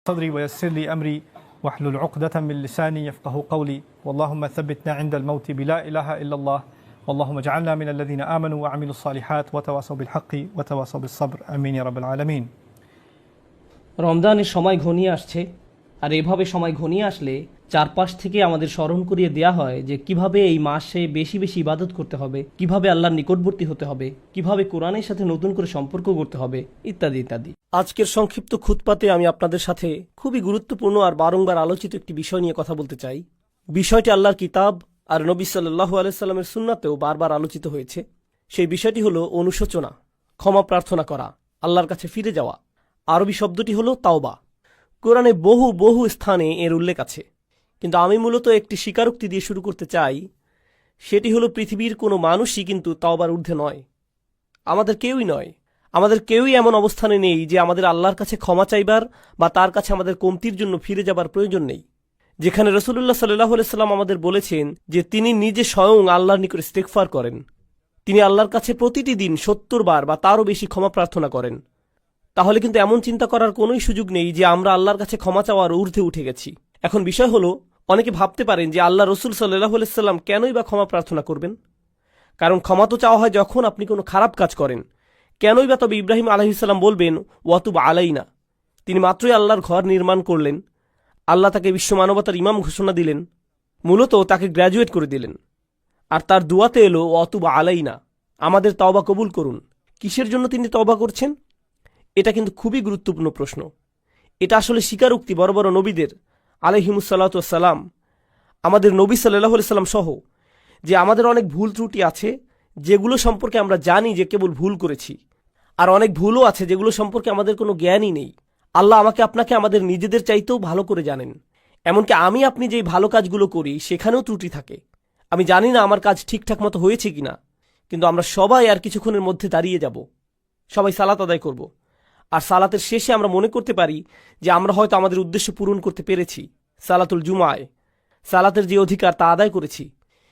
صدري ويسر لي أمري واحلل عقدة من لساني يفقه قولي واللهم ثبتنا عند الموت بلا إله إلا الله اللهم اجعلنا من الذين آمنوا وعملوا الصالحات وتواصوا بالحق وتواصوا بالصبر آمين يا رب العالمين। রমজানের সময় ঘনিয়ে আসছে, আর এভাবে সময় ঘনিয়ে আসলে চারপাশ থেকে আমাদের স্মরণ করিয়ে দেয়া হয় যে কিভাবে এই মাসে বেশি বেশি ইবাদত করতে হবে, কিভাবে আল্লাহর নিকটবর্তী হতে হবে, কিভাবে কোরআনের সাথে নতুন করে সম্পর্ক করতে হবে, ইত্যাদি ইত্যাদি। আজকের সংক্ষিপ্ত খুতবাতে আমি আপনাদের সাথে খুবই গুরুত্বপূর্ণ আর বারংবার আলোচিত একটি বিষয় নিয়ে কথা বলতে চাই। বিষয়টি আল্লাহর কিতাব আর নবী সাল্লাল্লাহু আলাইহি সাল্লামের সুন্নাতেও বারবার আলোচিত হয়েছে। সেই বিষয়টি হলো অনুশোচনা, ক্ষমা প্রার্থনা করা, আল্লাহর কাছে ফিরে যাওয়া। আরবি শব্দটি হলো তাওবা। কোরআনে বহু বহু স্থানে এর উল্লেখ আছে, কিন্তু আমি মূলত একটি স্বীকারোক্তি দিয়ে শুরু করতে চাই। সেটি হলো পৃথিবীর কোনো মানুষই কিন্তু তাওবার ঊর্ধ্বে নয়। আমাদের কেউই নয়, আমাদের কেউই এমন অবস্থানে নেই যে আমাদের আল্লাহর কাছে ক্ষমা চাইবার বা তার কাছে আমাদের কমতির জন্য ফিরে যাবার প্রয়োজন নেই। যেখানে রাসূলুল্লাহ সাল্লাল্লাহু আলাইহি সাল্লাম আমাদের বলেছেন যে তিনি নিজে স্বয়ং আল্লাহর নিকট ইস্তেগফার করেন, তিনি আল্লাহর কাছে প্রতিটি দিন ৭০ বার বা তারও বেশি ক্ষমা প্রার্থনা করেন। তাহলে কিন্তু এমন চিন্তা করার কোনোই সুযোগ নেই যে আমরা আল্লাহর কাছে ক্ষমা চাওয়ার ঊর্ধ্বে উঠে গেছি। এখন বিষয় হলো, অনেকে ভাবতে পারেন যে আল্লাহ রসুল সাল্লাল্লাহু আলাইহি সাল্লাম কেনই বা ক্ষমা প্রার্থনা করবেন? কারণ ক্ষমা তো চাওয়া হয় যখন আপনি কোনো খারাপ কাজ করেন। কেনই বা তবে ইব্রাহিম আলাইহিস সালাম বলবেন ওয়াতুব আলাইনা? তিনি মাত্রই আল্লাহর ঘর নির্মাণ করলেন, আল্লাহ তাকে বিশ্ব মানবতার ইমাম ঘোষণা দিলেন, মূলত তাকে গ্র্যাজুয়েট করে দিলেন, আর তার দুয়াতে এলো ওয়াতুব আলাইনা, আমাদের তওবা কবুল করুন। কিসের জন্য তিনি তওবা করছেন? এটা কিন্তু খুবই গুরুত্বপূর্ণ প্রশ্ন। এটা আসলে স্বীকারোক্তি বড় বড় নবীদের আলাইহিমুসসালাতু ওয়াসসালাম, আমাদের নবী সাল্লাল্লাহু আলাইহি সাল্লাম সহ, যে আমাদের অনেক ভুল ত্রুটি আছে যেগুলো সম্পর্কে আমরা জানি যে কেবল ভুল করেছি, আর অনেক ভুলও আছে যেগুলো সম্পর্কে আমাদের কোনো জ্ঞানই নেই। আল্লাহ আমাকে আপনাকে আমাদের নিজেদের চাইতেও ভালো করে জানেন। এমনকি আমি আপনি যেই ভালো কাজগুলো করি সেখানেও ত্রুটি থাকে। আমি জানি না আমার কাজ ঠিকঠাক মতো হয়েছে কিনা, কিন্তু আমরা সবাই আর কিছুক্ষণের মধ্যে দাঁড়িয়ে যাব, সবাই সালাত আদায় করব, আর সালাতের শেষে আমরা মনে করতে পারি যে আমরা হয়তো আমাদের উদ্দেশ্য পূরণ করতে পেরেছি, সালাতুল জুমায় সালাতের যে অধিকার তা আদায় করেছি।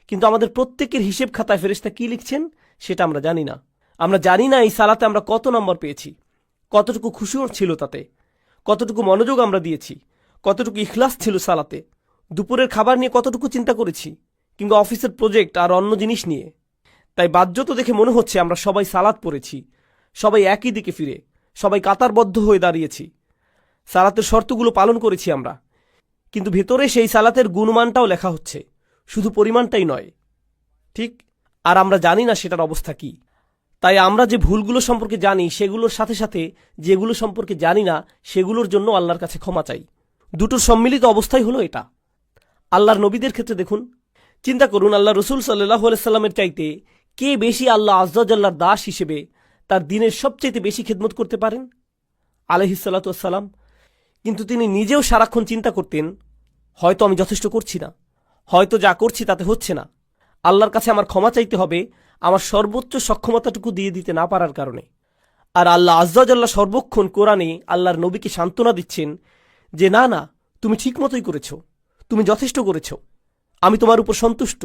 কিন্তু আমাদের প্রত্যেকের হিসেব খাতায় ফেরেশতা কি লিখছেন সেটা আমরা জানি না। আমরা জানি না এই সালাতে আমরা কত নম্বর পেয়েছি, কতটুকু খুশি ছিল তাতে, কতটুকু মনোযোগ আমরা দিয়েছি, কতটুকু ইখলাস ছিল সালাতে, দুপুরের খাবার নিয়ে কতটুকু চিন্তা করেছি, কিংবা অফিসের প্রজেক্ট আর অন্য জিনিস নিয়ে। তাই বাহ্যত দেখে মনে হচ্ছে আমরা সবাই সালাত পড়েছি, সবাই একই দিকে ফিরে, সবাই কাতারবদ্ধ হয়ে দাঁড়িয়েছি, সালাতের শর্তগুলো পালন করেছি আমরা। কিন্তু ভেতরে সেই সালাতের গুণমানটাও লেখা হচ্ছে, শুধু পরিমাণটাই নয়, ঠিক? আর আমরা জানি না সেটার অবস্থা কি। তাই আমরা যে ভুলগুলো সম্পর্কে জানি সেগুলোর সাথে সাথে যেগুলো সম্পর্কে জানি না সেগুলোর জন্য আল্লাহর কাছে ক্ষমা চাই। দুটোর সম্মিলিত অবস্থাই হলো এটা। আল্লাহর নবীদের ক্ষেত্রে দেখুন, চিন্তা করুন, আল্লাহ রসুল সাল্লাল্লাহু আলাইহি সাল্লামের চাইতে কে বেশি আল্লাহ আজ্জা জাল্লার দাস হিসেবে তার দিনের সবচাইতে বেশি খেদমত করতে পারেন? আলাইহিস সালাতু ওয়াসসালাম। কিন্তু তিনি নিজেও সারাক্ষণ চিন্তা করতেন, হয়তো আমি যথেষ্ট করছি না, হয়তো যা করছি তাতে হচ্ছে না, আল্লাহর কাছে আমার ক্ষমা চাইতে হবে আমার সর্বোচ্চ সক্ষমতাটুকু দিয়ে দিতে না পারার কারণে। আর আল্লাহ আজ্জা জাল্লা সর্বক্ষণ কোরআনে আল্লাহর নবীকে সান্ত্বনা দিচ্ছেন যে না না, তুমি ঠিক মতোই করেছ, তুমি যথেষ্ট করেছ, আমি তোমার উপর সন্তুষ্ট,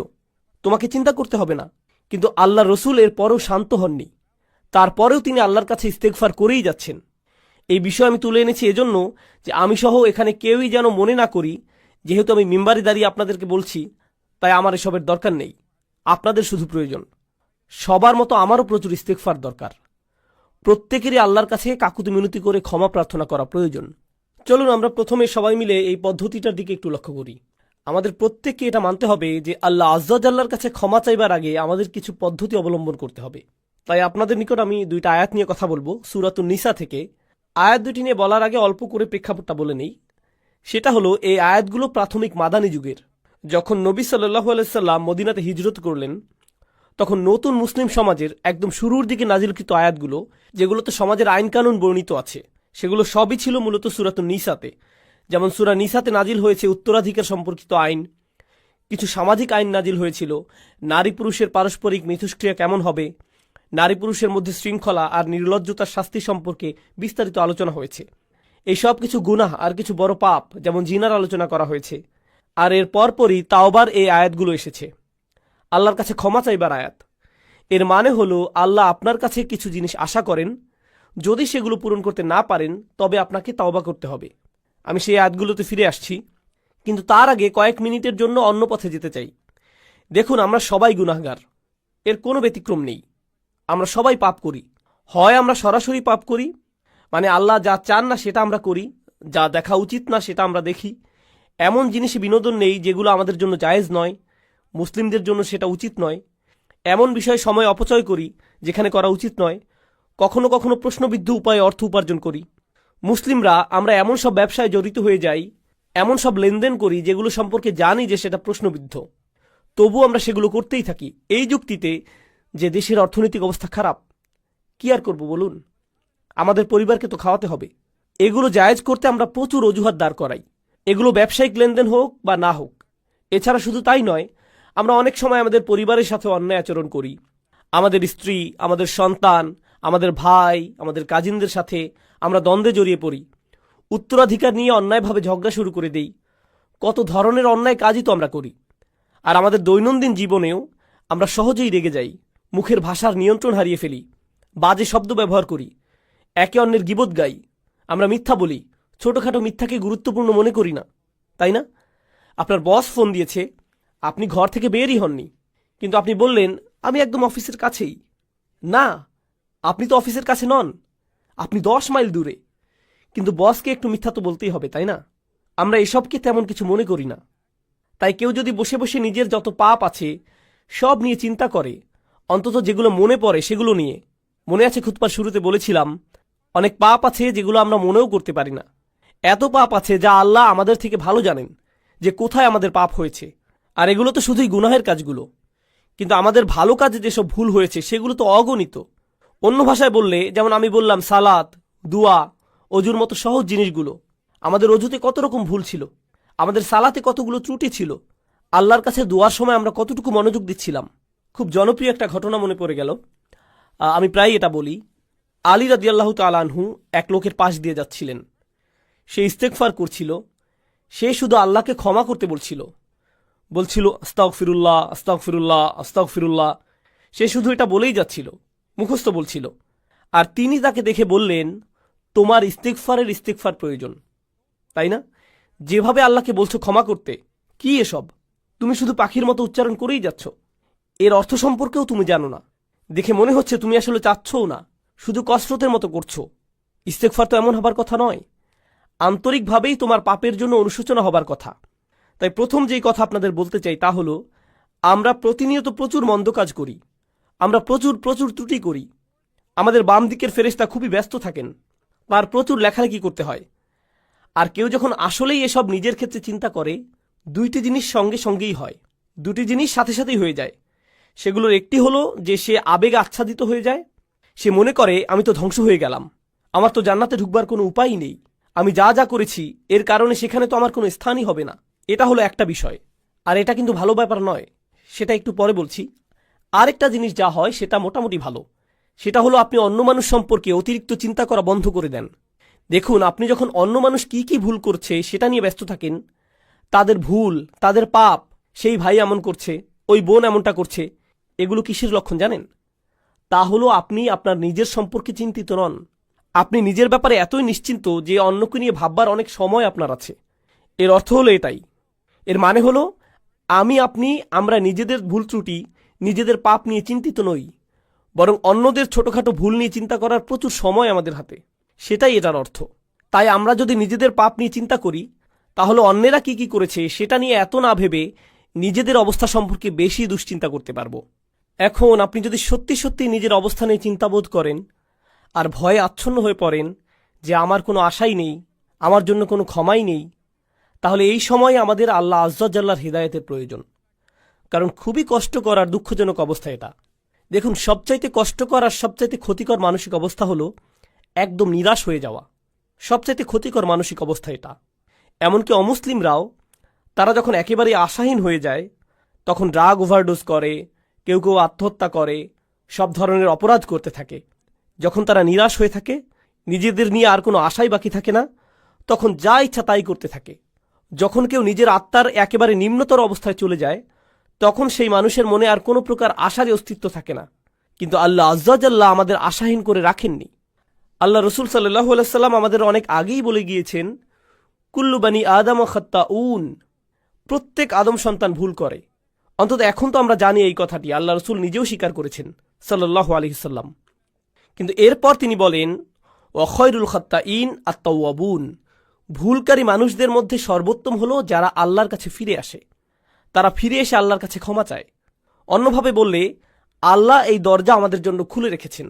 তোমাকে চিন্তা করতে হবে না। কিন্তু আল্লাহ রসুল এর পরেও শান্ত হননি, তারপরেও তিনি আল্লাহর কাছে ইস্তেগফার করেই যাচ্ছেন। এই বিষয় আমি তুলে এনেছি এজন্য যে আমি সহ এখানে কেউই যেন মনে না করি যেহেতু আমি মিম্বারে দাঁড়িয়ে আপনাদেরকে বলছি তাই আমার এসবের দরকার নেই। আপনাদের শুধু প্রয়োজন, সবার মতো আমারও প্রচুর ইস্তেগফার দরকার। প্রত্যেকেরই আল্লাহর কাছে কাকুতি মিনতি করে ক্ষমা প্রার্থনা করা প্রয়োজন। চলুন আমরা প্রথমে সবাই মিলে এই পদ্ধতিটার দিকে একটু লক্ষ্য করি। আমাদের প্রত্যেককে এটা মানতে হবে যে আল্লাহ আজ্জা জাল্লার কাছে ক্ষমা চাইবার আগে আমাদের কিছু পদ্ধতি অবলম্বন করতে হবে। তাই আপনাদের নিকট আমি দুইটা আয়াত নিয়ে কথা বলবো সূরাতুন নিসা থেকে। আয়াত দুটি নিয়ে বলার আগে অল্প করে প্রেক্ষাপটটা বলে নেই। সেটা হলো, এই আয়াতগুলো প্রাথমিক মাদানী যুগের। যখন নবী সাল্লাল্লাহু আলাইহি সাল্লাম মদিনাতে হিজরত করলেন, তখন নতুন মুসলিম সমাজের একদম শুরুর দিকে নাজিলকৃত আয়াতগুলো, যেগুলোতে সমাজের আইন কানুন বর্ণিত আছে, সেগুলো সবই ছিল মূলত সূরাতুন নিসাতে। যেমন সূরা নিসাতে নাজিল হয়েছে উত্তরাধিকার সম্পর্কিত আইন, কিছু সামাজিক আইন নাজিল হয়েছিল, নারী পুরুষের পারস্পরিক মিথস্ক্রিয়া কেমন হবে, নারী পুরুষের মধ্যে শৃঙ্খলা আর নির্লজ্জতার শাস্তি সম্পর্কে বিস্তারিত আলোচনা হয়েছে। এই সব কিছু গুনাহ আর কিছু বড় পাপ যেমন জিনার আলোচনা করা হয়েছে। আর এর পরপরই তাওবার এই আয়াতগুলো এসেছে, আল্লাহর কাছে ক্ষমা চাইবার আয়াত। এর মানে হলো আল্লাহ আপনার কাছে কিছু জিনিস আশা করেন, যদি সেগুলো পূরণ করতে না পারেন তবে আপনাকে তাওবা করতে হবে। আমি সেই আয়াতগুলোতে ফিরে আসছি, কিন্তু তার আগে কয়েক মিনিটের জন্য অন্য পথে যেতে চাই। দেখুন, আমরা সবাই গুনাহগার, এর কোনো ব্যতিক্রম নেই। আমরা সবাই পাপ করি। হয় আমরা সরাসরি পাপ করি, মানে আল্লাহ যা চান না সেটা আমরা করি, যা দেখা উচিত না সেটা আমরা দেখি, এমন জিনিসে বিনোদন নেই যেগুলো আমাদের জন্য জায়েজ নয়, মুসলিমদের জন্য সেটা উচিত নয়, এমন বিষয়ে সময় অপচয় করি যেখানে করা উচিত নয়, কখনো কখনো প্রশ্নবিদ্ধ উপায়ে অর্থ উপার্জন করি। মুসলিমরা আমরা এমন সব ব্যবসায় জড়িত হয়ে যাই, এমন সব লেনদেন করি যেগুলো সম্পর্কে জানি যে সেটা প্রশ্নবিদ্ধ, তবু আমরা সেগুলো করতেই থাকি এই যুক্তিতে যে দেশের অর্থনৈতিক অবস্থা খারাপ। কি আর করব বলুন, আমাদের পরিবারকে তো খাওয়াতে হবে। এগুলো জায়েজ করতে আমরা প্রচুর অজুহাত দাঁড় করাই, এগুলো ব্যবসায়িক লেনদেন হোক বা না হোক। এছাড়া শুধু তাই নয়, আমরা অনেক সময় আমাদের পরিবারের সাথে অন্যায় আচরণ করি। আমাদের স্ত্রী, আমাদের সন্তান, আমাদের ভাই, আমাদের কাজিনদের সাথে আমরা দ্বন্দ্বে জড়িয়ে পড়ি, উত্তরাধিকার নিয়ে অন্যায়ভাবে ঝগড়া শুরু করে দেই। কত ধরনের অন্যায় কাজই তো আমরা করি। আর আমাদের দৈনন্দিন জীবনেও আমরা সহজেই রেগে যাই, মুখের ভাষার নিয়ন্ত্রণ হারিয়ে ফেলি, বাজে শব্দ ব্যবহার করি, একে অন্যের গীবত গাই, আমরা মিথ্যা বলি, ছোটখাটো মিথ্যাকে গুরুত্বপূর্ণ মনে করি না, তাই না? আপনার বস ফোন দিয়েছে, আপনি ঘর থেকে বেরই হননি, কিন্তু আপনি বললেন আমি একদম অফিসের কাছেই। না, আপনি তো অফিসের কাছে নন, আপনি 10 মাইল দূরে, কিন্তু বসকে একটু মিথ্যা তো বলতেই হবে, তাই না? আমরা এসবকে তেমন কিছু মনে করি না। তাই কেউ যদি বসে বসে নিজের যত পাপ আছে সব নিয়ে চিন্তা করে, অন্তত যেগুলো মনে পড়ে সেগুলো নিয়ে, মনে আছে খুতবার শুরুতে বলেছিলাম অনেক পাপ আছে যেগুলো আমরা মনেও করতে পারি না। এত পাপ আছে যা আল্লাহ আমাদের থেকে ভালো জানেন যে কোথায় আমাদের পাপ হয়েছে, আর এগুলো তো শুধুই গুনাহের কাজগুলো। কিন্তু আমাদের ভালো কাজে যেসব ভুল হয়েছে সেগুলো তো অগণিত। অন্য ভাষায় বললে, যেমন আমি বললাম সালাত, দুয়া, অজুর মতো সহজ জিনিসগুলো, আমাদের অজুতে কত রকম ভুল ছিল, আমাদের সালাতে কতগুলো ত্রুটি ছিল, আল্লাহর কাছে দোয়ার সময় আমরা কতটুকু মনোযোগ দিচ্ছিলাম। খুব জনপ্রিয় একটা ঘটনা মনে পড়ে গেল, আমি প্রায় এটা বলি। আলী রাদিয়াল্লাহু তাআলা আনহু এক লোকের পাশ দিয়ে যাচ্ছিলেন, সে ইস্তেগফার করছিল, সে শুধু আল্লাহকে ক্ষমা করতে বলছিল আস্তাগফিরুল্লাহ আস্তাগফিরুল্লাহ আস্তাগফিরুল্লাহ। সে শুধু এটা বলেই যাচ্ছিল, মুখস্থ বলছিল। আর তিনি তাকে দেখে বললেন, তোমার ইস্তেগফার প্রয়োজন, তাই না? যেভাবে আল্লাহকে বলছো ক্ষমা করতে, কি এসব? তুমি শুধু পাখির মতো উচ্চারণ করেই যাচ্ছ, এর অর্থ সম্পর্কেও তুমি জানো না। দেখে মনে হচ্ছে তুমি আসলে চাচ্ছও না, শুধু কসরতের মতো করছো। ইস্তেগফার তো এমন হবার কথা নয়, আন্তরিকভাবেই তোমার পাপের জন্য অনুশোচনা হবার কথা। তাই প্রথম যেই কথা আপনাদের বলতে চাই তা হলো, আমরা প্রতিনিয়ত প্রচুর মন্দ কাজ করি, আমরা প্রচুর ত্রুটি করি। আমাদের বাম দিকের ফেরেশতা খুবই ব্যস্ত থাকেন, তার প্রচুর লেখালেখি করতে হয়। আর কেউ যখন আসলেই এসব নিজের ক্ষেত্রে চিন্তা করে, দুইটি জিনিস সঙ্গে সঙ্গেই হয়, দুটি জিনিস সাথে সাথেই হয়ে যায়। সেগুলোর একটি হলো যে সে আবেগে আচ্ছাদিত হয়ে যায়, সে মনে করে আমি তো ধ্বংস হয়ে গেলাম, আমার তো জান্নাতে ঢুকবার কোনো উপায়ই নেই, আমি যা যা করেছি এর কারণে সেখানে তো আমার কোনো স্থানই হবে না। এটা হলো একটা বিষয়, আর এটা কিন্তু ভালো ব্যাপার নয়, সেটা একটু পরে বলছি। আরেকটা জিনিস যা হয় সেটা মোটামুটি ভালো, সেটা হলো আপনি অন্য মানুষ সম্পর্কে অতিরিক্ত চিন্তা করা বন্ধ করে দেন। দেখুন, আপনি যখন অন্য মানুষ কি কি ভুল করছে সেটা নিয়ে ব্যস্ত থাকেন, তাদের ভুল, তাদের পাপ, সেই ভাই এমন করছে, ওই বোন এমনটা করছে, এগুলো কিসের লক্ষণ জানেন? তা হলো আপনি আপনার নিজের সম্পর্কে চিন্তিত নন। আপনি নিজের ব্যাপারে এতই নিশ্চিন্ত যে অন্যকে নিয়ে ভাববার অনেক সময় আপনার আছে। এর অর্থ হলো এটাই। এর মানে হলো আমরা নিজেদের ভুল ত্রুটি, নিজেদের পাপ নিয়ে চিন্তিত নই, বরং অন্যদের ছোটখাটো ভুল নিয়ে চিন্তা করার প্রচুর সময় আমাদের হাতে, সেটাই এটার অর্থ। তাই আমরা যদি নিজেদের পাপ নিয়ে চিন্তা করি, তাহলে অন্যেরা কি কি করেছে সেটা নিয়ে এত না ভেবে নিজেদের অবস্থা সম্পর্কে বেশি দুশ্চিন্তা করতে পারবো। এখন আপনি যদি সত্যি সত্যি নিজের অবস্থা নিয়ে চিন্তাবোধ করেন আর ভয়ে আচ্ছন্ন হয়ে পড়েন যে আমার কোনো আশাই নেই, আমার জন্য কোনো ক্ষমাই নেই, তাহলে এই সময় আমাদের আল্লাহ আজ্জা জাল্লার হৃদায়তের প্রয়োজন। কারণ খুবই কষ্টকর আর দুঃখজনক অবস্থা এটা। দেখুন, সবচাইতে কষ্টকর আর সবচাইতে ক্ষতিকর মানসিক অবস্থা হলো একদম নিরাশ হয়ে যাওয়া। সবচাইতে ক্ষতিকর মানসিক অবস্থা এটা। এমনকি অমুসলিমরাও, তারা যখন একেবারে আশাহীন হয়ে যায়, তখন ড্রাগ ওভারডোজ করে, কেউ কেউ আত্মহত্যা করে, সব ধরনের অপরাধ করতে থাকে। যখন তারা নিরাশ হয়ে থাকে, নিজেদের নিয়ে আর কোনো আশাই বাকি থাকে না, তখন যা ইচ্ছা তাই করতে থাকে। যখন কেউ নিজের আত্মার একেবারে নিম্নতর অবস্থায় চলে যায়, তখন সেই মানুষের মনে আর কোনো প্রকার আশারই অস্তিত্ব থাকে না। কিন্তু আল্লাহ আজ্জা জাল্লাহ আমাদের আশাহীন করে রাখেননি। আল্লাহ রসুল সাল্লাল্লাহু আলাইহি ওয়াসাল্লাম আমাদের অনেক আগেই বলে গিয়েছেন, কুল্লু বানি আদম খাত্তাউন, প্রত্যেক আদম সন্তান ভুল করে। অন্তত এখন তো আমরা জানি এই কথাটি, আল্লাহ রসুল নিজেও স্বীকার করেছেন সাল্লাল্লাহু আলাইহি সাল্লাম। কিন্তু এরপর তিনি বলেন ওয়া খায়রুল খাত্তাইন আত-তাওয়াবুন, ভুলকারী মানুষদের মধ্যে সর্বোত্তম হলো যারা আল্লাহর কাছে ফিরে আসে, তারা ফিরে এসে আল্লাহর কাছে ক্ষমা চায়। অন্যভাবে বললে আল্লাহ এই দরজা আমাদের জন্য খুলে রেখেছেন।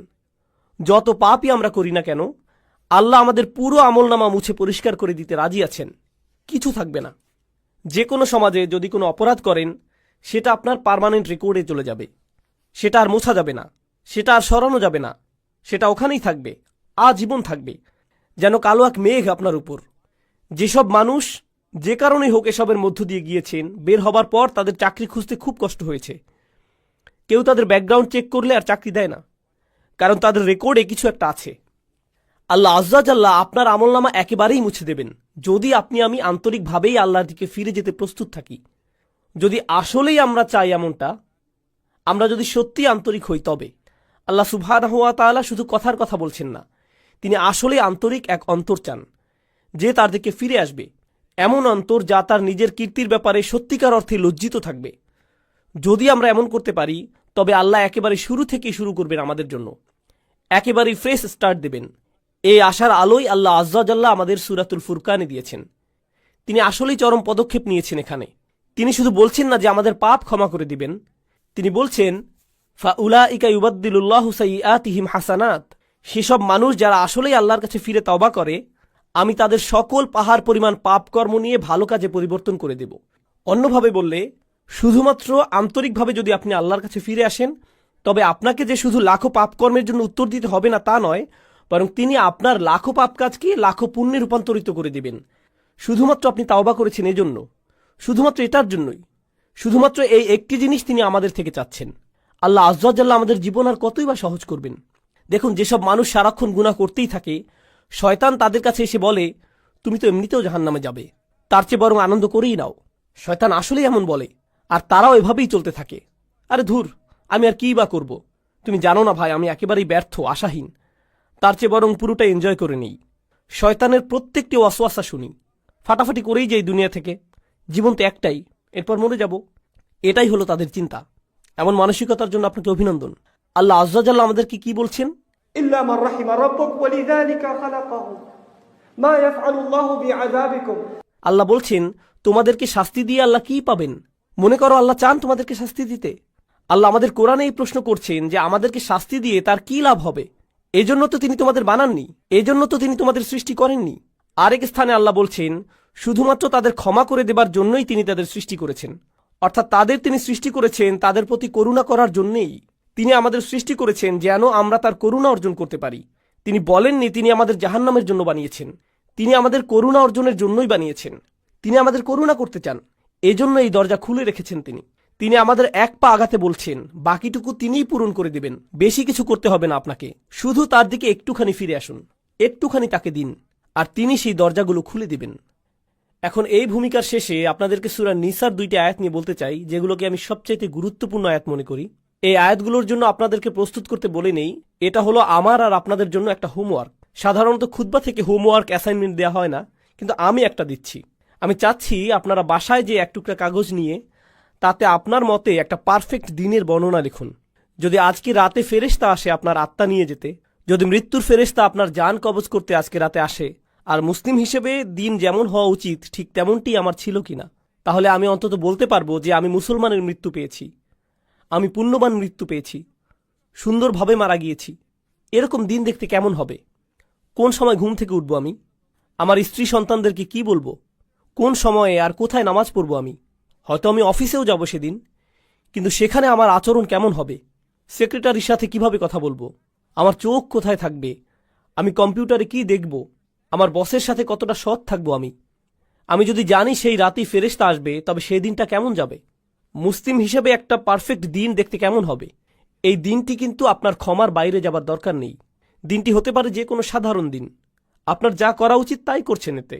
যত পাপই আমরা করি না কেন, আল্লাহ আমাদের পুরো আমলনামা মুছে পরিষ্কার করে দিতে রাজি আছেন, কিছু থাকবে না। যে কোনো সমাজে যদি কোনো অপরাধ করেন, সেটা আপনার পার্মানেন্ট রেকর্ডে চলে যাবে, সেটা আর মোছা যাবে না, সেটা আর সরানো যাবে না, সেটা ওখানেই থাকবে, আজীবন থাকবে, যেন কালো এক মেঘ আপনার উপর। যেসব মানুষ যে কারণেই হোক এসবের মধ্য দিয়ে গিয়েছেন, বের হবার পর তাদের চাকরি খুঁজতে খুব কষ্ট হয়েছে। কেউ তাদের ব্যাকগ্রাউন্ড চেক করলে আর চাকরি দেয় না, কারণ তাদের রেকর্ডে কিছু একটা আছে। আল্লাহ আজ্জা জাল্লাহ আপনার আমলনামা একেবারেই মুছে দেবেন, যদি আপনি আমি আন্তরিকভাবেই আল্লাহর দিকে ফিরে যেতে প্রস্তুত থাকি। যদি আসলেই আমরা চাই এমনটা, আমরা যদি সত্যি আন্তরিক হই, তবে আল্লাহ সুবহানাহু ওয়া তাআলা শুধু কথার কথা বলছেন না, তিনি আসলেই আন্তরিক এক অন্তর চান, যে তার দিকে ফিরে আসবে, এমন অন্তর যা তার নিজের কীর্তির ব্যাপারে সত্যিকার অর্থে লজ্জিত থাকবে। যদি আমরা এমন করতে পারি, তবে আল্লাহ একেবারে শুরু থেকেই শুরু করবেন আমাদের জন্য, একেবারেই ফ্রেশ স্টার্ট দেবেন। এই আশার আলোই আল্লাহ আজ্জা জাল্লাহ আমাদের সূরাতুল ফুরকানে দিয়েছেন। তিনি আসলেই চরম পদক্ষেপ নিয়েছেন এখানে। তিনি শুধু বলছেন না যে আমাদের পাপ ক্ষমা করে দিবেন, তিনি বলছেন ফাউলাইকা ইউবাদদিলুল্লাহু সাইয়্যাতিহিম হাসানাত, সেসব মানুষ যারা আসলেই আল্লাহর কাছে ফিরে তওবা করে, আমি তাদের সকল পাহাড় পরিমাণ পাপ কর্ম নিয়ে ভালো কাজে পরিবর্তন করে দেব। অন্যভাবে বললে, শুধুমাত্র আন্তরিকভাবে যদি আপনি আল্লাহর কাছে ফিরে আসেন, তবে আপনাকে যে শুধু লাখো পাপ কর্মের জন্য উত্তর দিতে হবে না তা নয়, বরং তিনি আপনার লাখো পাপ কাজকে লাখো পুণ্যে রূপান্তরিত করে দিবেন। শুধুমাত্র আপনি তাওবা করেছেন এজন্য, শুধুমাত্র এটার জন্যই, শুধুমাত্র এই একটি জিনিস তিনি আমাদের থেকে চাচ্ছেন। আল্লাহ আজ্জা জাল্লাহ আমাদের জীবন আর কতই বা সহজ করবেন। দেখুন, যেসব মানুষ সারাক্ষণ গুনাহ করতেই থাকে, শয়তান তাদের কাছে এসে বলে তুমি তো এমনিতেও জাহান্নামে যাবে, তার চেয়ে বরং আনন্দ করেই নাও। শয়তান আসলেই এমন বলে, আর তারাও এভাবেই চলতে থাকে। আরে ধুর, আমি আর কী বা করব, তুমি জানো না ভাই, আমি একেবারেই ব্যর্থ, আশাহীন, তার চেয়ে বরং পুরোটা এনজয় করে নেই। শয়তানের প্রত্যেকটি ওয়াসওয়াসা শুনি, ফাটাফাটি করেই যাই দুনিয়া থেকে, জীবন তো একটাই, এরপর মরে যাব, এটাই হলো তাদের চিন্তা। এমন মানসিকতার জন্য আপনাকে অভিনন্দন। আল্লাহ আজ্জা জাল্লাহ আমাদেরকে কি বলছেন? ইল্লা মান রাহিমা রাব্বুক ওয়ালিযালিকা খালাকাহু মা ইয়াফআলুল্লাহু বিআযাবিকুম। আল্লাহ বলছেন, তোমাদেরকে শাস্তি দিয়ে আল্লাহ কি পাবেন? মনে করো আল্লাহ চান তোমাদেরকে শাস্তি দিতে? আল্লাহ আমাদের কোরআনে এই প্রশ্ন করছেন যে আমাদেরকে শাস্তি দিয়ে তার কি লাভ হবে? এজন্য তো তিনি তোমাদের বানাননি, এজন্য তো তিনি তোমাদের সৃষ্টি করেননি। আরেক স্থানে আল্লাহ বলছেন, শুধুমাত্র তাদের ক্ষমা করে দেবার জন্যই তিনি তাদের সৃষ্টি করেছেন। অর্থাৎ তাদের তিনি সৃষ্টি করেছেন তাদের প্রতি করুণা করার জন্যেই। তিনি আমাদের সৃষ্টি করেছেন যেন আমরা তার করুণা অর্জন করতে পারি। তিনি বলেননি তিনি আমাদের জাহান্নামের জন্য বানিয়েছেন, তিনি আমাদের করুণা অর্জনের জন্যই বানিয়েছেন। তিনি আমাদের করুণা করতে চান, এজন্য এই দরজা খুলে রেখেছেন তিনি। তিনি আমাদের এক পা আগাতে বলছেন, বাকিটুকু তিনিই পূরণ করে দিবেন। বেশি কিছু করতে হবে না আপনাকে, শুধু তার দিকে একটুখানি ফিরে আসুন, একটুখানি তাকে দিন, আর তিনি সেই দরজাগুলো খুলে দিবেন। এখন এই ভূমিকার শেষে আপনাদেরকে সূরা নিসার 2টি আয়াত নিয়ে বলতে চাই, যেগুলোকে আমি সবচাইতে গুরুত্বপূর্ণ আয়াত মনে করি। এই আয়াতগুলোর জন্য আপনাদেরকে প্রস্তুত করতে বলে নেই, এটা হলো আমার আর আপনাদের জন্য একটা হোমওয়ার্ক। সাধারণত খুতবা থেকে হোমওয়ার্ক অ্যাসাইনমেন্ট দেওয়া হয় না, কিন্তু আমি একটা দিচ্ছি। আমি চাচ্ছি আপনারা বাসায় যে এক টুকরা কাগজ নিয়ে তাতে আপনার মতে একটা পারফেক্ট দিনের বর্ণনা লিখুন। যদি আজকে রাতে ফেরেশতা আসে আপনার আত্মা নিয়ে যেতে, যদি মৃত্যুর ফেরেশতা আপনার জান কবজ করতে আজকে রাতে আসে, আর মুসলিম হিসেবে দিন যেমন হওয়া উচিত ঠিক তেমনটি আমার ছিল কিনা, তাহলে আমি অন্তত বলতে পারবো যে আমি মুসলমানের মৃত্যু পেয়েছি, আমি পুণ্যবান মৃত্যু পেয়েছি, সুন্দরভাবে মারা গিয়েছি। এরকম দিন দেখতে কেমন হবে? কোন সময় ঘুম থেকে উঠবো আমি? আমার স্ত্রী সন্তানদেরকে কি বলবো? কোন সময়ে আর কোথায় নামাজ পড়বো আমি? হয়তো আমি অফিসেও যাব সেদিন, কিন্তু সেখানে আমার আচরণ কেমন হবে? সেক্রেটারির সাথে কিভাবে কথা বলবো? আমার চোখ কোথায় থাকবে? আমি কম্পিউটারে কি দেখব? আমার বসের সাথে কতটা সৎ থাকবো আমি যদি জানি সেই রাতেই ফেরেশতা আসবে, তবে সেই দিনটা কেমন যাবে? মুসলিম হিসেবে একটা পারফেক্ট দিন দেখতে কেমন হবে? এই দিনটি কিন্তু আপনার ক্ষমার বাইরে যাবার দরকার নেই। দিনটি হতে পারে যে কোনো সাধারণ দিন, আপনার যা করা উচিত তাই করছেন। এতে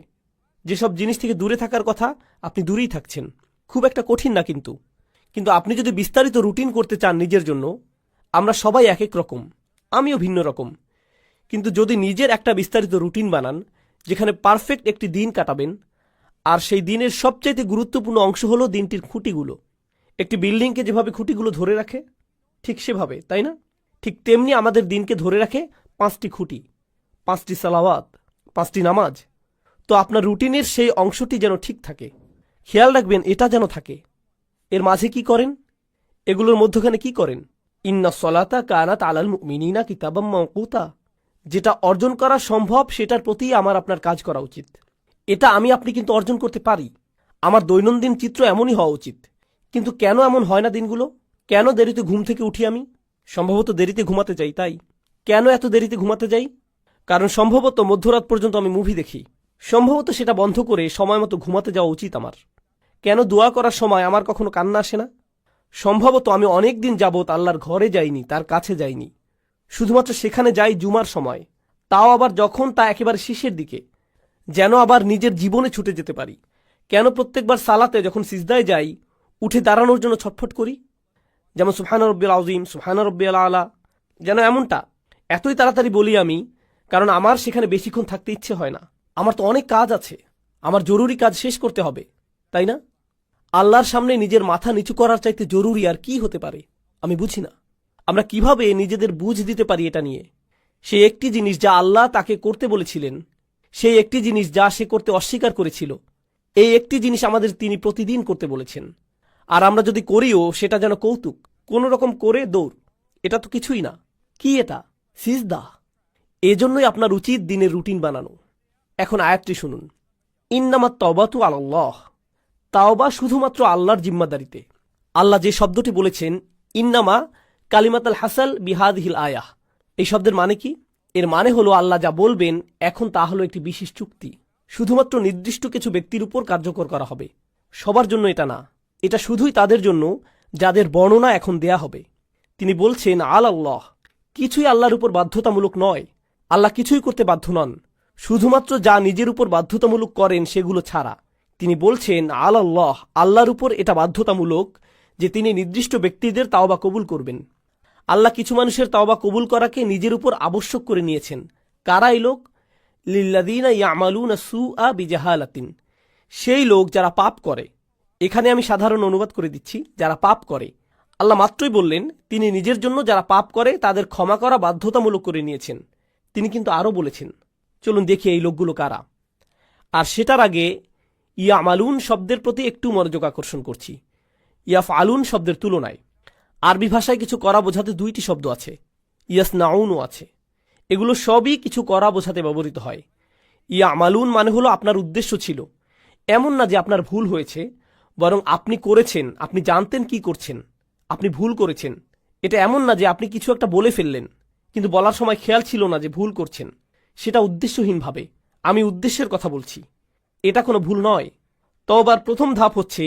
যেসব জিনিস থেকে দূরে থাকার কথা আপনি দূরেই থাকছেন। খুব একটা কঠিন না, কিন্তু আপনি যদি বিস্তারিত রুটিন করতে চান নিজের জন্য, আমরা সবাই এক এক রকম, আমিও ভিন্ন রকম, কিন্তু যদি নিজের একটা বিস্তারিত রুটিন বানান যেখানে পারফেক্ট একটি দিন কাটাবেন, আর সেই দিনের সবচাইতে গুরুত্বপূর্ণ অংশ হলো দিনটির খুঁটিগুলো। একটি বিল্ডিংকে যেভাবে খুঁটিগুলো ধরে রাখে ঠিক সেভাবে, তাই না? ঠিক তেমনি আমাদের দিনকে ধরে রাখে 5টি খুঁটি, 5টি সালাওয়াত, 5টি নামাজ। তো আপনার রুটিনের সেই অংশটি যেন ঠিক থাকে, খেয়াল রাখবেন এটা যেন থাকে। এর মাঝে কি করেন, এগুলোর মধ্যখানে কি করেন? ইন্না সলাতা কানাত আলাল মুমিনিনা কিতাবাম মাওকুতা। যেটা অর্জন করা সম্ভব সেটার প্রতি আমার আপনার কাজ করা উচিত। এটা আমি আপনি কিন্তু অর্জন করতে পারি। আমার দৈনন্দিন চিত্র এমনই হওয়া উচিত। কিন্তু কেন এমন হয় না দিনগুলো? কেন দেরিতে ঘুম থেকে উঠি আমি? সম্ভবত দেরিতে ঘুমাতে যাই, তাই। কেন এত দেরিতে ঘুমাতে যাই? কারণ সম্ভবত মধ্যরাত পর্যন্ত আমি মুভি দেখি। সম্ভবত সেটা বন্ধ করে সময় মতো ঘুমাতে যাওয়া উচিত আমার। কেন দোয়া করার সময় আমার কখনো কান্না আসে না? সম্ভবত আমি অনেক দিন যাবৎ আল্লাহর ঘরে যাইনি, তার কাছে যাইনি। শুধুমাত্র সেখানে যাই জুমার সময়, তাও আবার যখন তা একেবারে শেষের দিকে, যেন আবার নিজের জীবনে ছুটে যেতে পারি। কেন প্রত্যেকবার সালাতে যখন সিজদায় যাই উঠে দাঁড়ানোর জন্য ছটফট করি? যেমন সুবহানা রব্বিল আযীম, সুবহানা রব্বিল আলা, যেন এমনটা এতই তাড়াতাড়ি বলি আমি, কারণ আমার সেখানে বেশিক্ষণ থাকতে ইচ্ছে হয় না। আমার তো অনেক কাজ আছে, আমার জরুরি কাজ শেষ করতে হবে, তাই না? আল্লাহর সামনে নিজের মাথা নিচু করার চাইতে জরুরি আর কি হতে পারে? আমি বুঝি না আমরা কিভাবে নিজেদের বুঝ দিতে পারি এটা নিয়ে। সেই একটি জিনিস যা আল্লাহ তাকে করতে বলেছিলেন, সেই একটি জিনিস যা সে করতে অস্বীকার করেছিল, এই একটি জিনিস আমাদের তিনি প্রতিদিন করতে বলেছেন। আর আমরা যদি করিও সেটা যেন কৌতুক, কোনো রকম করে দৌড়। এটা তো কিছুই না। কি এটা? সিজদা। এজন্যই আপনার উচিত দিনের রুটিন বানানো। এখন আয়াতটি শুনুন। ইন্নামাত তাওবাতু আলাল্লাহ। তাওবা শুধুমাত্র আল্লাহর জিম্মাদারিতে। আল্লাহ যে শব্দটি বলেছেন ইন্নামা কালিমাতাল হাসাল বিহাদিহিল আয়াহ, এই শব্দের মানে কি? এর মানে হলো আল্লাহ যা বলবেন এখন তা হলো একটি বিশেষ চুক্তি, শুধুমাত্র নির্দিষ্ট কিছু ব্যক্তির উপর কার্যকর করা হবে, সবার জন্য এটা না। এটা শুধুই তাদের জন্য যাদের বর্ণনা এখন দেয়া হবে। তিনি বলছেন আল্লাহ, কিছুই আল্লাহর উপর বাধ্যতামূলক নয়। আল্লাহ কিছুই করতে বাধ্য নন, শুধুমাত্র যা নিজের উপর বাধ্যতামূলক করেন সেগুলো ছাড়া। তিনি বলছেন আল্লাহ, আল্লাহর উপর এটা বাধ্যতামূলক যে তিনি নির্দিষ্ট ব্যক্তিদের তাওবা কবুল করবেন। আল্লাহ কিছু মানুষের তাওবা কবুল করাকে নিজের উপর আবশ্যক করে নিয়েছেন। কারা এই লোক? লিল্লাযীনা ইয়ামালুনা সুআ বিজাহালাতিন, সেই লোক যারা পাপ করে। এখানে আমি সাধারণ অনুবাদ করে দিচ্ছি, যারা পাপ করে। আল্লাহ মাত্রই বললেন তিনি নিজের জন্য যারা পাপ করে তাদের ক্ষমা করা বাধ্যতামূলক করে নিয়েছেন। তিনি কিন্তু আরও বলেছেন, চলুন দেখি এই লোকগুলো কারা। আর সেটার আগে ইয়ামালুন শব্দের প্রতি একটু মনোযোগ আকর্ষণ করছি। ইয়াফআলুন শব্দের তুলনায় আরবি ভাষায় কিছু করা বোঝাতে 2টি শব্দ আছে, ইয়াসনাউনও আছে। এগুলো সবই কিছু করা বোঝাতে ব্যবহৃত হয়। ইয়ামালুন মানে হলো আপনার উদ্দেশ্য ছিল, এমন না যে আপনার ভুল হয়েছে, বরং আপনি করেছেন, আপনি জানতেন কি করছেন, আপনি ভুল করেছেন। এটা এমন না যে আপনি কিছু একটা বলে ফেললেন কিন্তু বলার সময় খেয়াল ছিল না যে ভুল করছেন, সেটা উদ্দেশ্যহীনভাবে। আমি উদ্দেশ্যের কথা বলছি, এটা কোনো ভুল নয়। তওবার প্রথম ধাপ হচ্ছে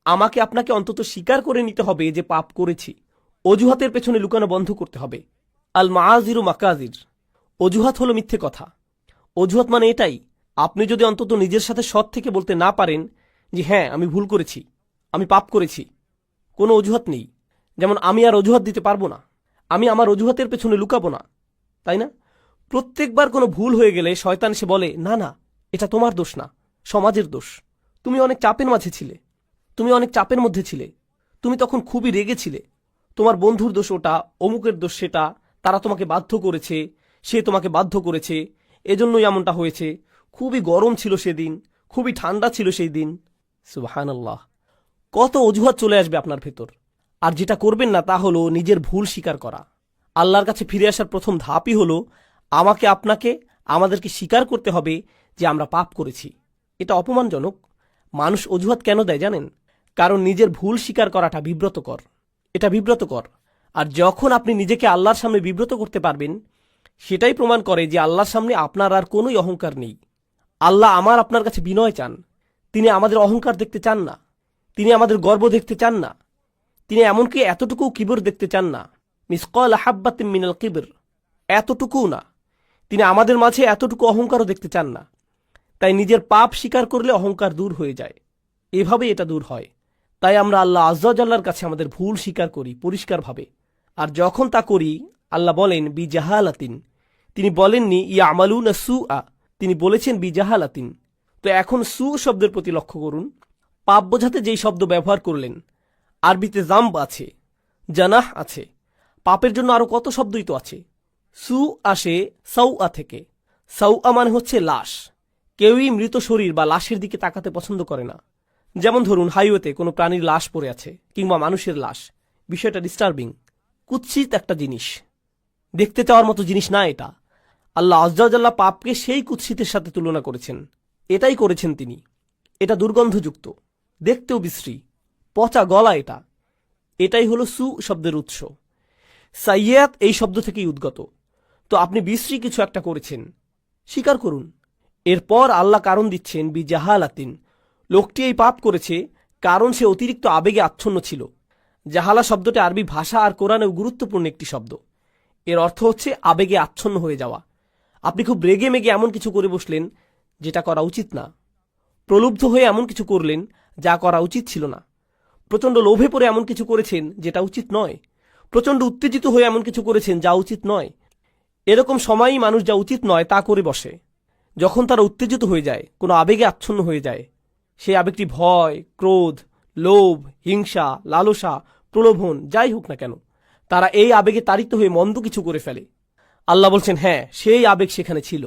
আমাকে আপনাকে অন্তত স্বীকার করে নিতে হবে যে পাপ করেছি। অজুহাতের পেছনে লুকানো বন্ধ করতে হবে। আল মাআযিরু মাকাযির, অজুহাত হলো মিথ্যে কথা। অজুহাত মানে এটাই, আপনি যদি অন্তত নিজের সাথে সৎ থেকে বলতে না পারেন যে হ্যাঁ আমি ভুল করেছি, আমি পাপ করেছি, কোনো অজুহাত নেই। যেমন আমি আর অজুহাত দিতে পারবো না, আমি আমার অজুহাতের পেছনে লুকাবো না, তাই না? প্রত্যেকবার কোনো ভুল হয়ে গেলে শয়তান সে বলে না না এটা তোমার দোষ না, সমাজের দোষ। তুমি অনেক চাপের মাঝে ছিলে, তুমি অনেক চাপের মধ্যে ছিলে, তুমি তখন খুবই রেগেছিলে, তোমার বন্ধুর দোষ ওটা, অমুকের দোষ সেটা, তারা তোমাকে বাধ্য করেছে, সে তোমাকে বাধ্য করেছে, এজন্যই এমনটা হয়েছে, খুবই গরম ছিল সেদিন, খুবই ঠান্ডা ছিল সেই দিন। সুবহানাল্লাহ, কত অজুহাত চলে আসবে আপনার ভেতর। আর যেটা করবেন না তা হলো নিজের ভুল স্বীকার করা। আল্লাহর কাছে ফিরে আসার প্রথম ধাপই হলো আমাকে আপনাকে আমাদেরকে স্বীকার করতে হবে যে আমরা পাপ করেছি। এটা অপমানজনক। মানুষ অজুহাত কেন দেয় জানেন? কারণ নিজের ভুল স্বীকার করাটা বিব্রতকর, এটা বিব্রতকর। আর যখন আপনি নিজেকে আল্লাহর সামনে বিব্রত করতে পারবেন, সেটাই প্রমাণ করে যে আল্লাহর সামনে আপনার আর কোনোই অহংকার নেই। আল্লাহ আমার আপনার কাছে বিনয় চান, তিনি আমাদের অহংকার দেখতে চান না, তিনি আমাদের গর্ব দেখতে চান না, তিনি এমনকি এতটুকু কিবর দেখতে চান না, মিসকাল হাব্বাতিন মিনাল কিবর, এতটুকুও না। তিনি আমাদের মাঝে এতটুকু অহংকারও দেখতে চান না। তাই নিজের পাপ স্বীকার করলে অহংকার দূর হয়ে যায়, এভাবেই এটা দূর হয়। তাই আমরা আল্লাহ আযজা ওয়া জাল্লার কাছে আমাদের ভুল স্বীকার করি পরিষ্কারভাবে। আর যখন তা করি আল্লাহ বলেন বিজাহালাতিন, তিনি বলেননি ইয়ামালুনা সুআ, তিনি বলেছেন বিজাহালাতিন। তো এখন সু শব্দের প্রতি লক্ষ্য করুন। পাপ বোঝাতে যেই শব্দ ব্যবহার করলেন, আরবিতে জাম্ব আছে, জানাহ আছে, পাপের জন্য আরো কত শব্দই তো আছে। সু আসে সাউআ থেকে। সাউআ মানে হচ্ছে লাশ। কেউই মৃত শরীর বা লাশের দিকে তাকাতে পছন্দ করে না। যেমন ধরুন হাইওয়েতে কোনো প্রাণীর লাশ পড়ে আছে কিংবা মানুষের লাশ, বিষয়টা ডিস্টার্বিং, কুৎসিত একটা জিনিস, দেখতে চাওয়ার মতো জিনিস না এটা। আল্লাহ আজ্জা ওয়া জাল্লা পাপকে সেই কুৎসিতের সাথে তুলনা করেছেন। এটাই করেছেন তিনি। এটা দুর্গন্ধযুক্ত, দেখতেও বিশ্রী, পচা গলা এটা। এটাই হলো সু শব্দের উৎস। সাইয়াত এই শব্দ থেকেই উদ্গত। তো আপনি বিশ্রী কিছু একটা করেছেন, স্বীকার করুন। এরপর আল্লাহ কারণ দিচ্ছেন বি জাহালাতিন, লোকটি এই পাপ করেছে কারণ সে অতিরিক্ত আবেগে আচ্ছন্ন ছিল। জাহালা শব্দটি আরবি ভাষা আর কোরআনেও গুরুত্বপূর্ণ একটি শব্দ। এর অর্থ হচ্ছে আবেগে আচ্ছন্ন হয়ে যাওয়া। আপনি খুব রেগে মেগে এমন কিছু করে বসলেন যেটা করা উচিত না। প্রলুব্ধ হয়ে এমন কিছু করলেন যা করা উচিত ছিল না। প্রচণ্ড লোভে পড়ে এমন কিছু করেছেন যেটা উচিত নয়। প্রচণ্ড উত্তেজিত হয়ে এমন কিছু করেছেন যা উচিত নয়। এরকম সময়ই মানুষ যা উচিত নয় তা করে বসে। যখন তারা উত্তেজিত হয়ে যায়, কোনো আবেগে আচ্ছন্ন হয়ে যায়, সেই আবেগটি ভয়, ক্রোধ, লোভ, হিংসা, লালসা, প্রলোভন যাই হোক না কেন, তারা এই আবেগে তাড়িত হয়ে মন্দ কিছু করে ফেলে। আল্লাহ বলছেন হ্যাঁ, সেই আবেগ সেখানে ছিল,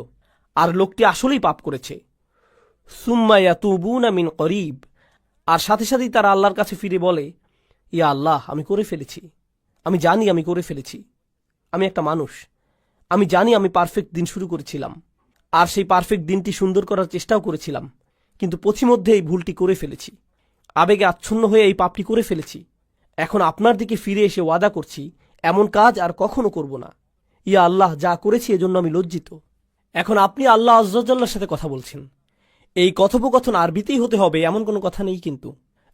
আর লোকটি আসলেই পাপ করেছে। সুম্মা ইয়াতুবুনা মিন করিব, আর সাথে সাথেই তারা আল্লাহর কাছে ফিরে বলে, ইয়া আল্লাহ, আমি করে ফেলেছি, আমি জানি আমি করে ফেলেছি, আমি একটা মানুষ, আমি জানি আমি পারফেক্ট দিন শুরু করেছিলাম, আর সেই পারফেক্ট দিনটি সুন্দর করার চেষ্টাও করেছিলাম, কিন্তু পথিমধ্যে এই ভুলটি করে ফেলেছি, আবেগে আচ্ছন্ন হয়ে এই পাপটি করে ফেলেছি। এখন আপনার দিকে ফিরে এসে ওয়াদা করছি এমন কাজ আর কখনো করব না। ইয়া আল্লাহ, যা করেছি এজন্য আমি লজ্জিত। এখন আপনি আল্লাহ আজ্জা ওয়া জাল্লার সাথে কথা বলছেন। এই কথোপকথন আরবিতেই হতে হবে এমন কোনো কথা নেই, কিন্তু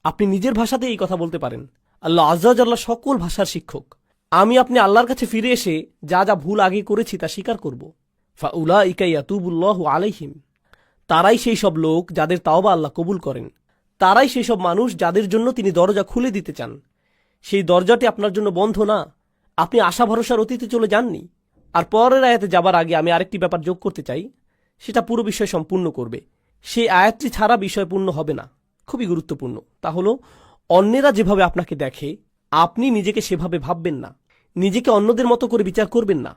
আপনি নিজের ভাষাতে এই কথা বলতে পারেন। আল্লাহ আজ্জা ওয়া জাল্লা সকল ভাষার শিক্ষক। আপনি আল্লাহর কাছে ফিরে এসে যা যা ভুল আগে করেছি তা স্বীকার করব। ফাউলাইকা ইয়াতুবুল্লাহু আলাইহিম, তারাই সেই সব লোক যাদের তাওবা আল্লাহ কবুল করেন। তারাই সেই সব মানুষ যাদের জন্য তিনি দরজা খুলে দিতে চান। সেই দরজাটি আপনার জন্য বন্ধ না। আপনি আশা ভরসার অতীতে চলে যাননি। আর পরের আয়াতে যাবার আগে আমি আরেকটি ব্যাপার যোগ করতে চাই, সেটা পুরো বিষয় সম্পূর্ণ করবে। সেই আয়াতটি ছাড়া বিষয় পূর্ণ হবে না। খুবই গুরুত্বপূর্ণ। তা হলো, অন্যেরা যেভাবে আপনাকে দেখে আপনি নিজেকে সেভাবে ভাববেন না। নিজেকে অন্যদের মতো করে বিচার করবেন না।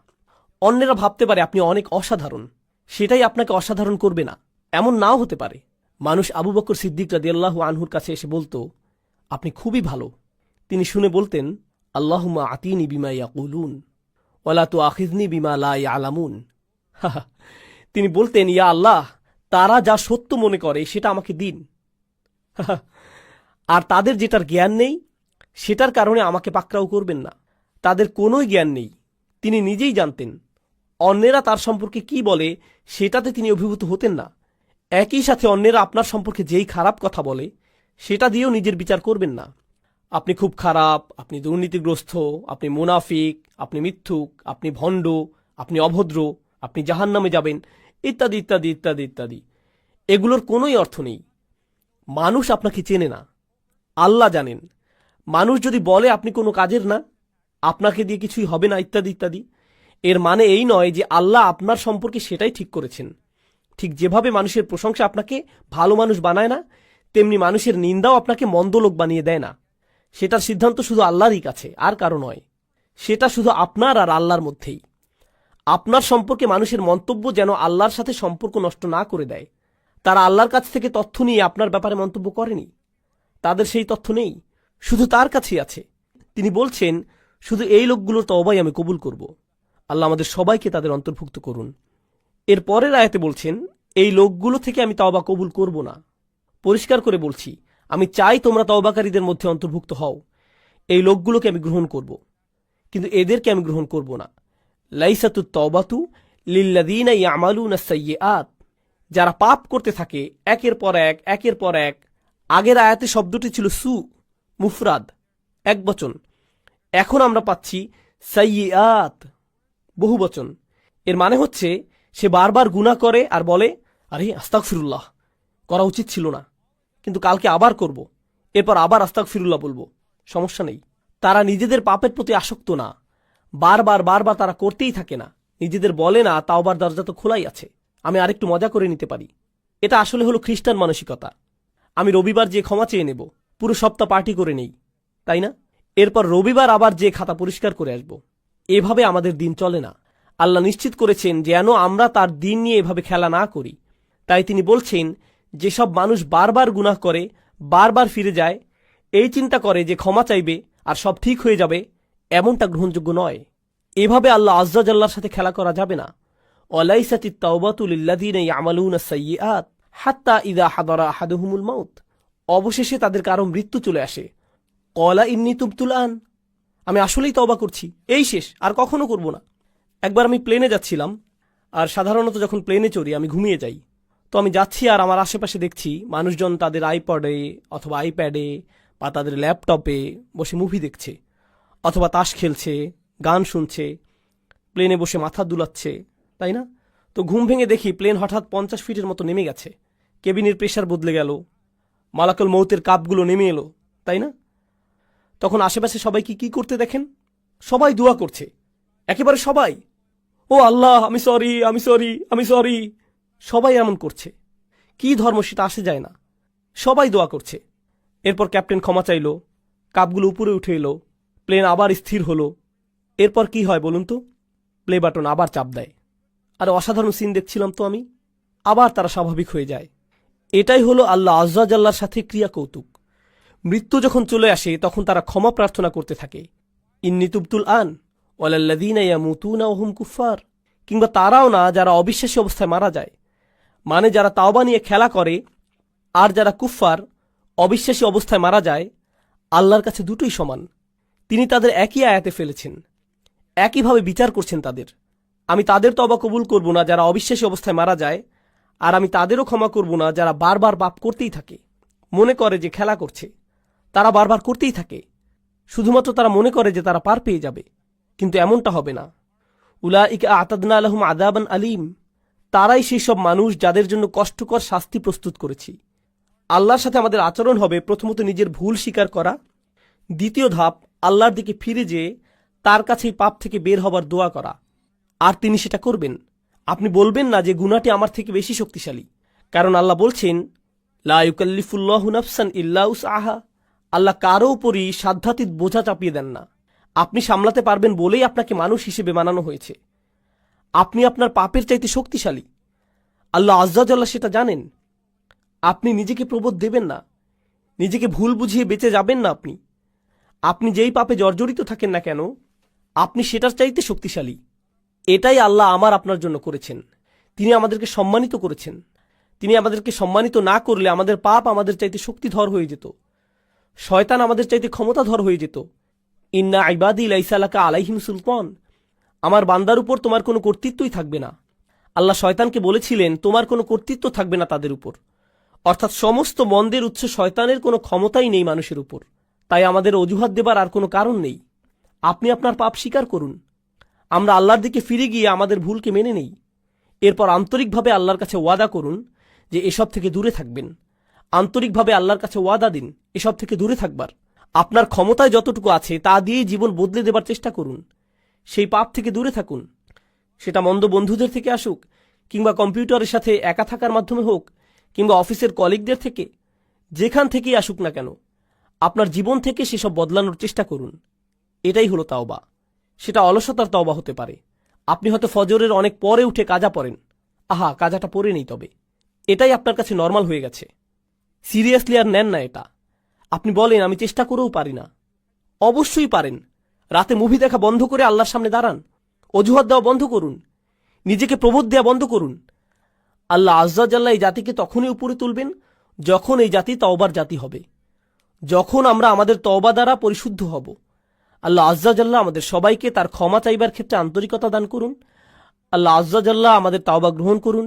অন্যেরা ভাবতে পারে আপনি অনেক অসাধারণ, সেটাই আপনাকে অসাধারণ করবে না, এমন নাও হতে পারে। মানুষ আবু বকর সিদ্দিক রাদিয়াল্লাহু আনহুর কাছে এসে বলতো, আপনি খুবই ভালো। তিনি শুনে বলতেন, আল্লাহুম্মা আতিনি বিমা ইয়াকুলুন ওয়ালা তুআখিযনি বিমা লা ইয়ালামুন। তিনি বলতেন, ইয়া আল্লাহ, তারা যা সত্য মনে করে সেটা আমাকে দিন, আর তাদের যেটার জ্ঞান নেই সেটার কারণে আমাকে পাকড়াও করবেন না। তাদের কোনোই জ্ঞান নেই, তিনি নিজেই জানতেন। অন্যেরা তার সম্পর্কে কি বলে সেটাতে তিনি অভিভূত হতেন না। একই সাথে অন্যেরা আপনার সম্পর্কে যেই খারাপ কথা বলে সেটা দিয়েও নিজের বিচার করবেন না। আপনি খুব খারাপ, আপনি দুর্নীতিগ্রস্ত, আপনি মুনাফিক, আপনি মিথ্যুক, আপনি ভণ্ড, আপনি অভদ্র, আপনি জাহান্নামে যাবেন, ইত্যাদি ইত্যাদি ইত্যাদি ইত্যাদি। এগুলোর কোনোই অর্থ নেই। মানুষ আপনাকে চেনে না, আল্লাহ জানেন। মানুষ যদি বলে আপনি কোনো কাজের না, আপনাকে দিয়ে কিছুই হবে না, ইত্যাদি ইত্যাদি, এর মানে এই নয় যে আল্লাহ আপনার সম্পর্কে সেটাই ঠিক করেছেন। ঠিক যেভাবে মানুষের প্রশংসা আপনাকে ভালো মানুষ বানায় না, তেমনি মানুষের নিন্দাও আপনাকে মন্দ লোক বানিয়ে দেয় না। সেটার সিদ্ধান্ত শুধু আল্লাহরই কাছে, আর কারো নয়। সেটা শুধু আপনার আর আল্লাহর মধ্যেই। আপনার সম্পর্কে মানুষের মন্তব্য যেন আল্লাহর সাথে সম্পর্ক নষ্ট না করে দেয়। তারা আল্লাহর কাছ থেকে তথ্য নিয়ে আপনার ব্যাপারে মন্তব্য করেনি। তাদের সেই তথ্য নেই, শুধু তার কাছেই আছে। তিনি বলছেন, শুধু এই লোকগুলোর তওবাই আমি কবুল করব। আল্লাহ আমাদের সবাইকে তাদের অন্তর্ভুক্ত করুন। এর পরের আয়াতে বলছেন, এই লোকগুলো থেকে আমি তওবা কবুল করব না। পরিষ্কার করে বলছি, আমি চাই তোমরা তওবাকারীদের মধ্যে অন্তর্ভুক্ত হও। এই লোকগুলোকে আমি গ্রহণ করব, কিন্তু এদেরকে আমি গ্রহণ করব না। লাইসাতুত তাওবাতু লিল্লাযীনা ইয়ামালুনা সাইয়্যাত, যারা পাপ করতে থাকে একের পর এক একের পর এক। আগের আয়াতে শব্দটি ছিল সু, মুফরাদ, এক বচন। এখন আমরা পাচ্ছি সাইয়্যাত, বহু বচন। এর মানে হচ্ছে সে বারবার গুনাহ করে আর বলে, আরে আস্তাগফিরুল্লাহ, করা উচিত ছিল না, কিন্তু কালকে আবার করব, এরপর আবার আস্তাগফিরুল্লাহ বলবো, সমস্যা নেই। তারা নিজেদের পাপের প্রতি আসক্ত না, বারবার বারবার তারা করতেই থাকে না। নিজেদের বলে না, তাওবার দরজা তো খোলাই আছে, আমি আরেকটু মজা করে নিতে পারি। এটা আসলে হলো খ্রিস্টান মানসিকতা। আমি রবিবার যে ক্ষমা চেয়ে নেব, পুরো সপ্তাহ পার্টি করে নেই, তাই না? এরপর রবিবার আবার যে খাতা পরিষ্কার করে আসব। এভাবে আমাদের দিন চলে না। আল্লাহ নিশ্চিত করেছেন যেন আমরা তার দিন নিয়ে এভাবে খেলা না করি। তাই তিনি বলছেন, যেসব মানুষ বারবার গুনাহ করে, বারবার ফিরে যায়, এই চিন্তা করে যে ক্ষমা চাইবে আর সব ঠিক হয়ে যাবে, এমনটা গ্রহণযোগ্য নয়। এভাবে আল্লাহ আজ্জা জাল্লার সাথে খেলা করা যাবে না। ওয়ালাইসাতিত তাওবাতু লিল্লাযীনা ইয়ামালুনা সাইয়্যাত হাত্তা ইযা হাদারা আহাদুহুমুল মাউত। অবশেষে তাদের কারো মৃত্যু চলে আসে। ক্বালা ইন্নী তুবতুল আন, আমি আসলেই তওবা করছি, এই শেষ, আর কখনো করব না। একবার আমি প্লেনে যাচ্ছিলাম, আর সাধারণত যখন প্লেনে চড়ি আমি ঘুমিয়ে যাই। তো আমি যাচ্ছি আর আমার আশেপাশে দেখছি মানুষজন তাদের আইপডে অথবা আইপ্যাডে বা তাদের ল্যাপটপে বসে মুভি দেখছে, অথবা তাস খেলছে, গান শুনছে, প্লেনে বসে মাথা দুলাচ্ছে, তাই না? তো ঘুম ভেঙে দেখি প্লেন হঠাৎ 50 ফিটের মতো নেমে গেছে, কেবিনের প্রেশার বদলে গেল, মালাকুল মৌতের কাপগুলো নেমে এলো, তাই না? তখন আশেপাশে সবাই কি করতে দেখেন? সবাই দোয়া করছে, একেবারে সবাই। ও আল্লাহ, আমি সরি, আমি সরি, আমি সরি। সবাই এমন করছে। কি ধর্ম সেটা আসে যায় না, সবাই দোয়া করছে। এরপর ক্যাপ্টেন ক্ষমা চাইল, কাপগুলো উপরে উঠে এলো, প্লেন আবার স্থির হলো। এরপর কি হয় বলুন তো? প্লে বাটন আবার চাপ দেয়। আর অসাধারণ সিন দেখছিলাম তো আমি। আবার তারা স্বাভাবিক হয়ে যায়। এটাই হলো আল্লাহ আজ্জা জাল্লার সাথে ক্রিয়া কৌতুক। মৃত্যু যখন চলে আসে তখন তারা ক্ষমা প্রার্থনা করতে থাকে, ইন্নী তুবতুল আন ওয়ালাল্লাযীনা ইয়ামুতুনা ওয়া হুম কুফফার। কিংবা তারাও না যারা অবিশ্বাসী অবস্থায় মারা যায়, মানে যারা তাওবা নিয়ে খেলা করে, আর যারা কুফফার অবিশ্বাসী অবস্থায় মারা যায়, আল্লাহর কাছে দুটোই সমান। তিনি তাদের একই আয়াতে ফেলেছেন, একইভাবে বিচার করছেন তাদের। আমি তাদের তওবা কবুল করব না যারা অবিশ্বাসী অবস্থায় মারা যায়, আর আমি তাদেরও ক্ষমা করব না যারা বারবার পাপ করতেই থাকে, মনে করে যে খেলা করছে। তারা বারবার করতেই থাকে, শুধুমাত্র তারা মনে করে যে তারা পার পেয়ে যাবে, কিন্তু এমনটা হবে না। উলাইকা আ'তাদনা লাহুম আযাবান আলীম, তারাই সেই সব মানুষ যাদের জন্য কষ্টকর শাস্তি প্রস্তুত করেছি। আল্লাহর সাথে আমাদের আচরণ হবে প্রথমত নিজের ভুল স্বীকার করা, দ্বিতীয় ধাপ আল্লাহর দিকে ফিরে যেয়ে তার কাছেই পাপ থেকে বের হবার দোয়া করা, আর তিনি সেটা করবেন। আপনি বলবেন না যে গুনাহটি আমার থেকে বেশি শক্তিশালী, কারণ আল্লাহ বলছেন, লা ইউকাল্লিফুল্লাহু নাফসান ইল্লা উসআহা। আল্লাহ কারো উপরই সাধ্যাতীত বোঝা চাপিয়ে দেন না। আপনি সামলাতে পারবেন বলেই আপনাকে মানুষ হিসেবে বানানো হয়েছে। আপনি আপনার পাপের চাইতে শক্তিশালী, আল্লাহ আজ্জা জাল্লাহ সেটা জানেন। আপনি নিজেকে প্রবোধ দেবেন না, নিজেকে ভুল বুঝিয়ে বেঁচে যাবেন না। আপনি যেই পাপে জর্জরিত থাকেন না কেন, আপনি সেটার চাইতে শক্তিশালী। এটাই আল্লাহ আমার আপনার জন্য করেছেন। তিনি আমাদেরকে সম্মানিত করেছেন। তিনি আমাদেরকে সম্মানিত না করলে আমাদের পাপ আমাদের চাইতে শক্তিধর হয়ে যেত, শয়তান আমাদের চাইতে ক্ষমতাধর হয়ে যেত। ইন্না ইবাদি লাইসা লাকা আলাইহিম সুলতান, আমার বান্দার উপর তোমার কোনো কর্তৃত্বই থাকবে না। আল্লাহ শয়তানকে বলেছিলেন তোমার কোনো কর্তৃত্ব থাকবে না তাদের উপর, অর্থাৎ সমস্ত মন্দের উৎস শয়তানের কোনো ক্ষমতাই নেই মানুষের উপর। তাই আমাদের অজুহাত দেবার আর কোনো কারণ নেই। আপনি আপনার পাপ স্বীকার করুন, আমরা আল্লাহর দিকে ফিরে গিয়ে আমাদের ভুলকে মেনে নেই। এরপর আন্তরিকভাবে আল্লাহর কাছে ওয়াদা করুন যে এসব থেকে দূরে থাকবেন। আন্তরিকভাবে আল্লাহর কাছে ওয়াদা দিন এসব থেকে দূরে থাকবার। আপনার ক্ষমতায় যতটুকু আছে তা দিয়েই জীবন বদলে দেবার চেষ্টা করুন। সেই পাপ থেকে দূরে থাকুন, সেটা মন্দ বন্ধুদের থেকে আসুক, কিংবা কম্পিউটারের সাথে একা থাকার মাধ্যমে হোক, কিংবা অফিসের কলিগদের থেকে, যেখান থেকেই আসুক না কেন, আপনার জীবন থেকে সেসব বদলানোর চেষ্টা করুন। এটাই হলো তাওবা। সেটা অলসতার তাওবা হতে পারে। আপনি হয়তো ফজরের অনেক পরে উঠে কাজা পড়েন, আহা কাজাটা পরে নেই, তবে এটাই আপনার কাছে নর্মাল হয়ে গেছে। সিরিয়াসলি আর নেন না এটা। আপনি বলেন আমি চেষ্টা করেও পারি না। অবশ্যই পারেন। রাতে মুভি দেখা বন্ধ করে আল্লাহর সামনে দাঁড়ান, অজুহাত দেওয়া বন্ধ করুন, নিজেকে প্রবোধ দেওয়া বন্ধ করুন। আল্লাহ আজ্জা জাল্লাহ এই জাতিকে তখনই উপরে তুলবেন যখন এই জাতি তওবার জাতি হবে, যখন আমরা আমাদের তওবা দ্বারা পরিশুদ্ধ হব। আল্লাহ আজ্জা জাল্লাহ আমাদের সবাইকে তার ক্ষমা চাইবার ক্ষেত্রে আন্তরিকতা দান করুন। আল্লাহ আজ্জা জাল্লাহ আমাদের তাওবা গ্রহণ করুন,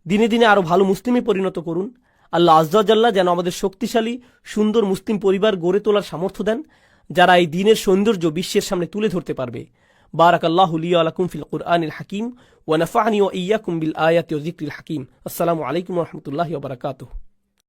দিনে দিনে আরো ভালো মুসলিমে পরিণত করুন। আল্লাহ আজ্জা জাল্লাহ যেন আমাদের শক্তিশালী সুন্দর মুসলিম পরিবার গড়ে তোলার সামর্থ্য দেন, যারা এই দ্বীনের সৌন্দর্য বিশ্বের সামনে তুলে ধরতে পারবে। বারাকাল্লাহু লি ওয়া লাকুম ফিল কুরআনিল হাকিম ওয়া নাফা'নি ওয়া ইয়্যাকুম বিল আয়াতি ওয়া যিকরিল হাকিম। আসসালামু আলাইকুম ওয়া রাহমাতুল্লাহি ওয়া বারাকাতুহু।